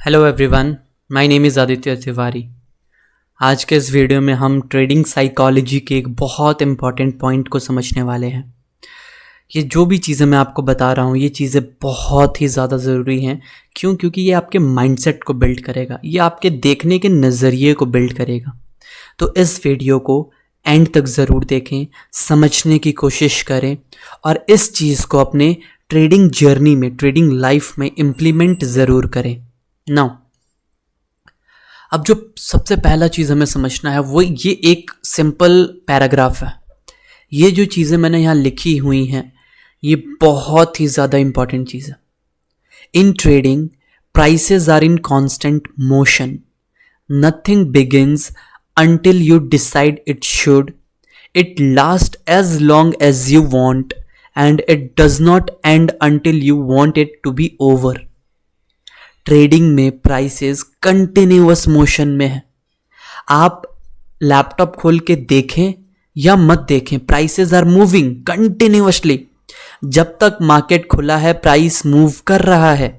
Hello everyone, my name is Aditya Tiwari. आज के इस वीडियो में हम ट्रेडिंग साइकोलॉजी के एक बहुत इम्पॉर्टेंट पॉइंट को समझने वाले हैं। ये जो भी चीज़ें मैं आपको बता रहा हूँ, ये चीज़ें बहुत ही ज़्यादा ज़रूरी हैं। क्योंकि ये आपके माइंडसेट को बिल्ड करेगा, ये आपके देखने के नज़रिए को बिल्ड करेगा। तो इस वीडियो को एंड तक ज़रूर देखें, समझने की कोशिश करें और इस चीज़ को अपने ट्रेडिंग जर्नी में, ट्रेडिंग लाइफ में इम्प्लीमेंट ज़रूर करें। नाउ, अब जो सबसे पहला चीज़ हमें समझना है वो ये एक सिंपल पैराग्राफ है। ये जो चीज़ें मैंने यहाँ लिखी हुई हैं ये बहुत ही ज़्यादा इंपॉर्टेंट चीज़ है। In trading prices are in constant motion, nothing begins until you decide it should, it lasts as long as you want and it does not end until you want it to be over। Trading में prices continuous motion में है। आप laptop खोल के देखें या मत देखें, प्राइसेस आर मूविंग कंटिन्यूअसली। जब तक मार्केट खुला है प्राइस मूव कर रहा है।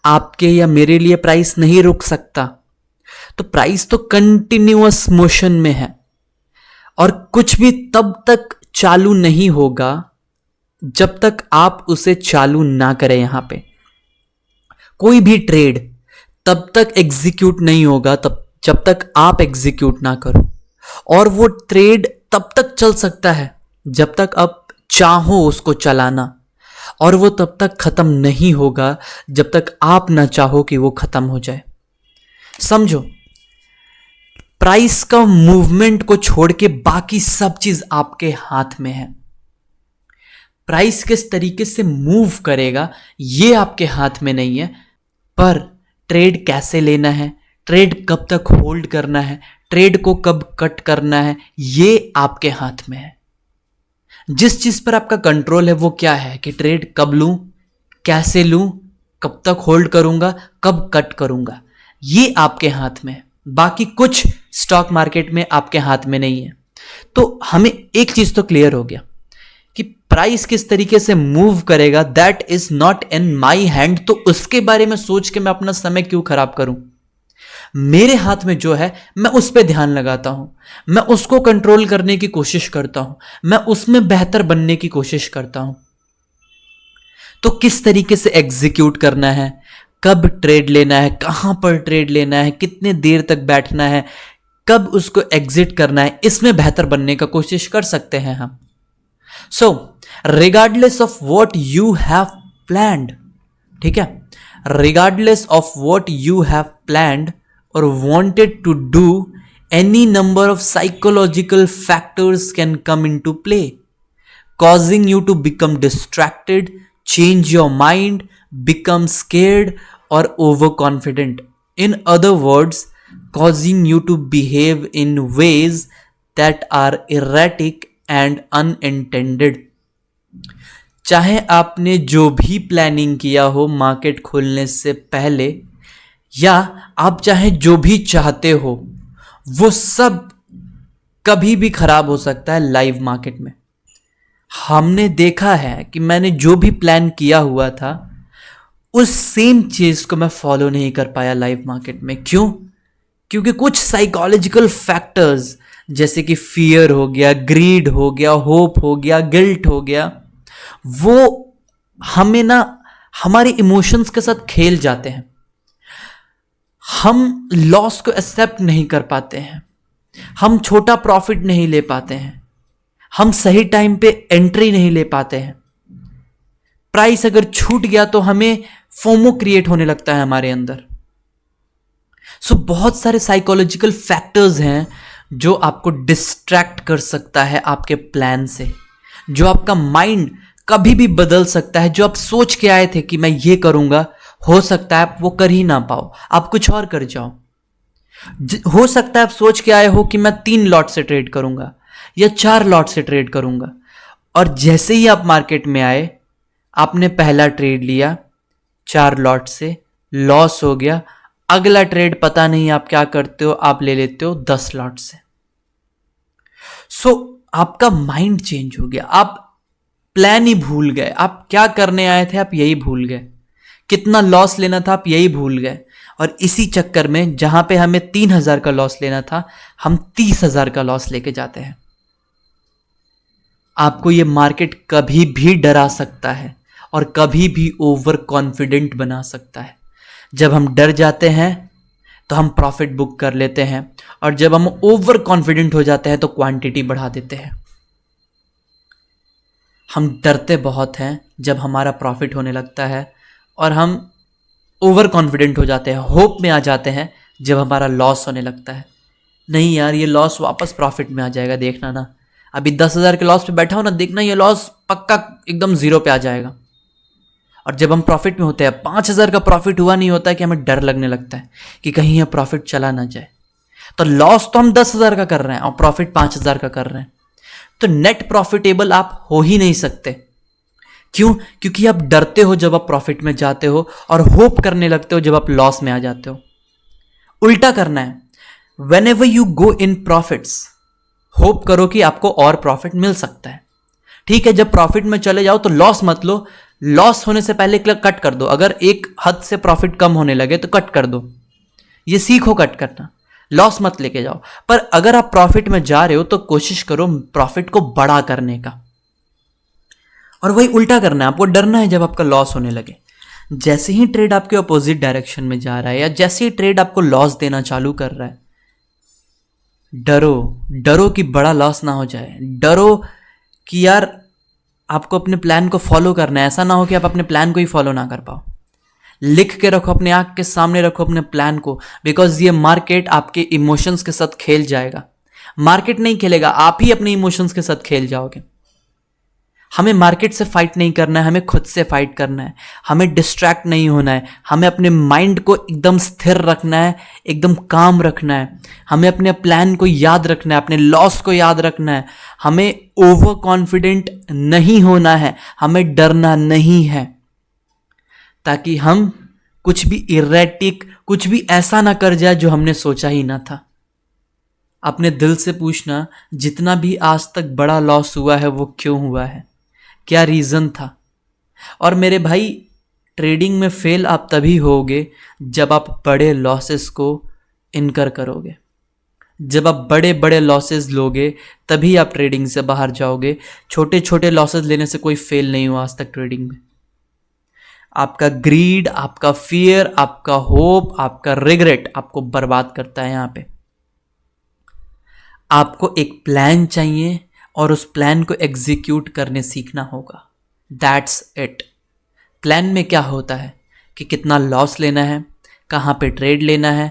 आपके या मेरे लिए प्राइस नहीं रुक सकता। तो प्राइस तो कंटिन्यूअस मोशन में है और कुछ भी तब तक चालू नहीं होगा जब तक आप उसे चालू ना करें। यहां पे कोई भी ट्रेड तब तक एग्जीक्यूट नहीं होगा जब तक आप एग्जीक्यूट ना करो, और वो ट्रेड तब तक चल सकता है जब तक आप चाहो उसको चलाना, और वो तब तक खत्म नहीं होगा जब तक आप ना चाहो कि वो खत्म हो जाए। समझो, प्राइस का मूवमेंट को छोड़ के बाकी सब चीज आपके हाथ में है। प्राइस किस तरीके से मूव करेगा ये आपके हाथ में नहीं है, पर ट्रेड कैसे लेना है, ट्रेड कब तक होल्ड करना है, ट्रेड को कब कट करना है, ये आपके हाथ में है। जिस चीज पर आपका कंट्रोल है वो क्या है कि ट्रेड कब लूं, कैसे लूं, कब तक होल्ड करूंगा, कब कट करूंगा, ये आपके हाथ में है। बाकी कुछ स्टॉक मार्केट में आपके हाथ में नहीं है। तो हमें एक चीज तो क्लियर हो गया कि प्राइस किस तरीके से मूव करेगा, that is not in my hand. तो उसके बारे में सोच के मैं अपना समय क्यों खराब करूं। मेरे हाथ में जो है मैं उस पर ध्यान लगाता हूं, मैं उसको कंट्रोल करने की कोशिश करता हूं, मैं उसमें बेहतर बनने की कोशिश करता हूं। तो किस तरीके से एग्जीक्यूट करना है, कब ट्रेड लेना है, कहां पर ट्रेड लेना है, कितने देर तक बैठना है, कब उसको एग्जिट करना है, इसमें बेहतर बनने का कोशिश कर सकते हैं हम। So regardless of what you have planned, ठीक है, regardless of what you have planned और wanted to do, any number of psychological factors can come into play, causing you to become distracted, change your mind, become scared or overconfident. In other words, causing you to behave in ways that are erratic and unintended. चाहे आपने जो भी planning किया हो market खोलने से पहले, या आप चाहे जो भी चाहते हो, वो सब कभी भी खराब हो सकता है लाइव मार्केट में। हमने देखा है कि मैंने जो भी प्लान किया हुआ था उस सेम चीज को मैं फॉलो नहीं कर पाया लाइव मार्केट में। क्यों? क्योंकि कुछ साइकोलॉजिकल फैक्टर्स जैसे कि फियर हो गया, ग्रीड हो गया, होप हो गया, गिल्ट हो गया, वो हमें ना हमारे इमोशंस के साथ खेल जाते हैं। हम लॉस को एक्सेप्ट नहीं कर पाते हैं, हम छोटा प्रॉफिट नहीं ले पाते हैं, हम सही टाइम पे एंट्री नहीं ले पाते हैं। प्राइस अगर छूट गया तो हमें फोमो क्रिएट होने लगता है हमारे अंदर। सो बहुत सारे साइकोलॉजिकल फैक्टर्स हैं जो आपको डिस्ट्रैक्ट कर सकता है आपके प्लान से, जो आपका माइंड कभी भी बदल सकता है। जो आप सोच के आए थे कि मैं ये करूंगा, हो सकता है आप वो कर ही ना पाओ, आप कुछ और कर जाओ। हो सकता है आप सोच के आए हो कि मैं 3 लॉट से ट्रेड करूंगा या 4 लॉट से ट्रेड करूंगा, और जैसे ही आप मार्केट में आए आपने पहला ट्रेड लिया 4 लॉट से, लॉस हो गया। अगला ट्रेड पता नहीं आप क्या करते हो, आप ले लेते हो 10 लॉट से। सो आपका माइंड चेंज हो गया, आप प्लान ही भूल गए, आप क्या करने आए थे आप यही भूल गए, कितना लॉस लेना था आप यही भूल गए, और इसी चक्कर में जहां पे हमें 3,000 का लॉस लेना था, हम 30,000 का लॉस लेके जाते हैं। आपको ये मार्केट कभी भी डरा सकता है और कभी भी ओवर कॉन्फिडेंट बना सकता है। जब हम डर जाते हैं तो हम प्रॉफिट बुक कर लेते हैं, और जब हम ओवर कॉन्फिडेंट हो जाते हैं तो क्वांटिटी बढ़ा देते हैं। हम डरते बहुत हैं जब हमारा प्रॉफिट होने लगता है, और हम ओवर कॉन्फिडेंट हो जाते हैं, होप में आ जाते हैं जब हमारा लॉस होने लगता है। नहीं यार, ये लॉस वापस प्रॉफिट में आ जाएगा, देखना ना। अभी 10,000 के लॉस पे बैठा हो ना, देखना ये लॉस पक्का एकदम जीरो पे आ जाएगा। और जब हम प्रॉफिट में होते हैं, 5,000 का प्रॉफिट हुआ नहीं होता है कि हमें डर लगने लगता है कि कहीं यह प्रॉफिट चला ना जाए। तो लॉस तो हम 10,000 का कर रहे हैं और प्रॉफिट 5,000 का कर रहे हैं, तो नेट प्रॉफिटेबल आप हो ही नहीं सकते। क्यों? क्योंकि आप डरते हो जब आप प्रॉफिट में जाते हो, और होप करने लगते हो जब आप लॉस में आ जाते हो। उल्टा करना है। When ever you go in profits, hope करो कि आपको और प्रॉफिट मिल सकता है। ठीक है, जब प्रॉफिट में चले जाओ तो लॉस मत लो, लॉस होने से पहले कट कर दो। अगर एक हद से प्रॉफिट कम होने लगे तो कट कर दो, ये सीखो कट करना, लॉस मत लेके जाओ। पर अगर आप प्रॉफिट में जा रहे हो तो कोशिश करो प्रॉफिट को बड़ा करने का, और वही उल्टा करना है। आपको डरना है जब आपका लॉस होने लगे। जैसे ही ट्रेड आपके अपोजिट डायरेक्शन में जा रहा है, या जैसे ही ट्रेड आपको लॉस देना चालू कर रहा है, डरो कि बड़ा लॉस ना हो जाए। डरो कि यार आपको अपने प्लान को फॉलो करना है, ऐसा ना हो कि आप अपने प्लान को ही फॉलो ना कर पाओ। लिख के रखो, अपने आंख के सामने रखो अपने प्लान को, बिकॉज ये मार्केट आपके इमोशंस के साथ खेल जाएगा। मार्केट नहीं खेलेगा, आप ही अपने इमोशंस के साथ खेल जाओगे। हमें मार्केट से फाइट नहीं करना है, हमें खुद से फाइट करना है। हमें डिस्ट्रैक्ट नहीं होना है, हमें अपने माइंड को एकदम स्थिर रखना है, एकदम काम रखना है। हमें अपने प्लान को याद रखना है, अपने लॉस को याद रखना है। हमें ओवर कॉन्फिडेंट नहीं होना है, हमें डरना नहीं है, ताकि हम कुछ भी इरेटिक, कुछ भी ऐसा ना कर जाए जो हमने सोचा ही ना था। अपने दिल से पूछना, जितना भी आज तक बड़ा लॉस हुआ है वो क्यों हुआ है, क्या रीज़न था। और मेरे भाई, ट्रेडिंग में फेल आप तभी होगे जब आप बड़े लॉसेस को इनकर करोगे। जब आप बड़े बड़े लॉसेस लोगे तभी आप ट्रेडिंग से बाहर जाओगे। छोटे छोटे लॉसेस लेने से कोई फेल नहीं हुआ आज तक ट्रेडिंग में। आपका ग्रीड, आपका फियर, आपका होप, आपका रिग्रेट आपको बर्बाद करता है। यहाँ पे आपको एक प्लान चाहिए और उस प्लान को एग्जीक्यूट करने सीखना होगा। That's it. प्लान में क्या होता है कि कितना लॉस लेना है, कहाँ पे ट्रेड लेना है,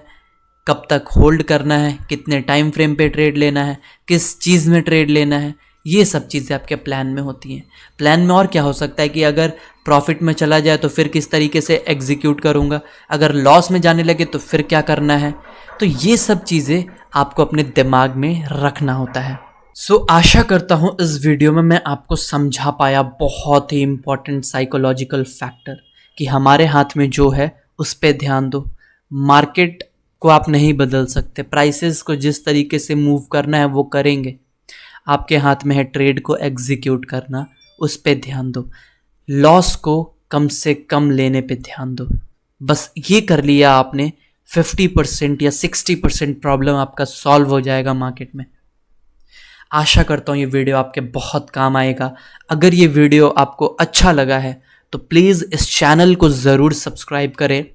कब तक होल्ड करना है, कितने टाइम फ्रेम पे ट्रेड लेना है, किस चीज़ में ट्रेड लेना है, ये सब चीज़ें आपके प्लान में होती हैं। प्लान में और क्या हो सकता है कि अगर प्रॉफिट में चला जाए तो फिर किस तरीके से एग्जीक्यूट करूँगा, अगर लॉस में जाने लगे तो फिर क्या करना है। तो ये सब चीज़ें आपको अपने दिमाग में रखना होता है। आशा करता हूँ इस वीडियो में मैं आपको समझा पाया बहुत ही इम्पॉर्टेंट साइकोलॉजिकल फैक्टर कि हमारे हाथ में जो है उस पर ध्यान दो। मार्केट को आप नहीं बदल सकते, प्राइसेस को जिस तरीके से मूव करना है वो करेंगे। आपके हाथ में है ट्रेड को एग्जीक्यूट करना, उस पर ध्यान दो। लॉस को कम से कम लेने पे ध्यान दो। बस ये कर लिया आपने, 50% या 60% प्रॉब्लम आपका सॉल्व हो जाएगा मार्केट में। आशा करता हूँ ये वीडियो आपके बहुत काम आएगा। अगर ये वीडियो आपको अच्छा लगा है तो प्लीज़ इस चैनल को ज़रूर सब्सक्राइब करें।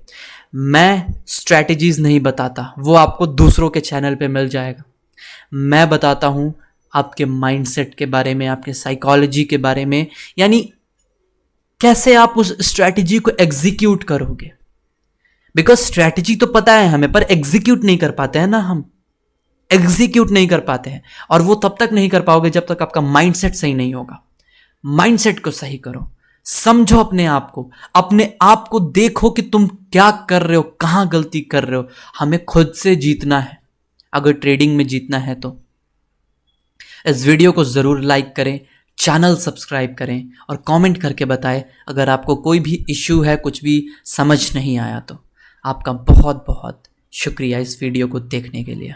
मैं स्ट्रैटेजीज़ नहीं बताता, वो आपको दूसरों के चैनल पे मिल जाएगा। मैं बताता हूँ आपके माइंडसेट के बारे में, आपके साइकोलॉजी के बारे में, यानी कैसे आप उस स्ट्रैटेजी को एग्जीक्यूट करोगे। बिकॉज स्ट्रैटेजी तो पता है हमें, पर एग्जीक्यूट नहीं कर पाते हैं ना, हम एग्जीक्यूट नहीं कर पाते हैं। और वो तब तक नहीं कर पाओगे जब तक आपका माइंडसेट सही नहीं होगा। माइंडसेट को सही करो, समझो अपने आप को देखो कि तुम क्या कर रहे हो, कहां गलती कर रहे हो। हमें खुद से जीतना है अगर ट्रेडिंग में जीतना है तो। इस वीडियो को जरूर लाइक करें, चैनल सब्सक्राइब करें और कमेंट करके बताएं अगर आपको कोई भी इश्यू है, कुछ भी समझ नहीं आया तो। आपका बहुत बहुत शुक्रिया इस वीडियो को देखने के लिए।